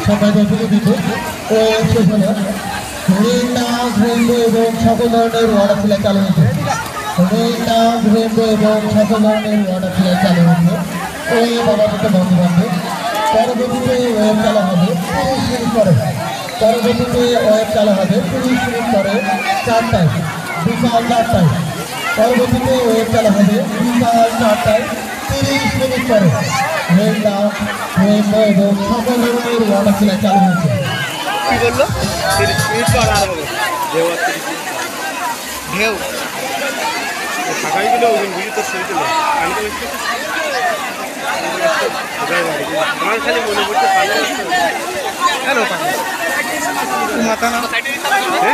সবাই দিত ও শেষ হল নাচ রেনবো এবং সকল ধরনের ওয়াটার ফ্লাই চালু হয়েছে নাচ রেনবো এবং সকল ধরনের ওয়াটার ফ্লাই চালু হয়েছে ওই বাবা থেকে বন্ধু বান্ধব পরবর্তীতে ওয়েব চালু হবে 30 মিনিট পরে পরবর্তীতে ওয়েব চালু হবে 30 মিনিট পরে 4টায় বিকাল 4টায় পরবর্তীতে ওয়েব চালু হবে বিকাল 4টায় 30 মিনিট পরে রেল নাচ রেনবো এবং সকল ধরনের ওয়াটার ফ্লাই চালু হয়েছে কি বললো 30 মিনিট পর আর হবে ঢেউ থাকাই গেলে ওই ভিডিও তো শুরু করলো আমি তো আমার খালি মনে পড়ছে কেন মাথা না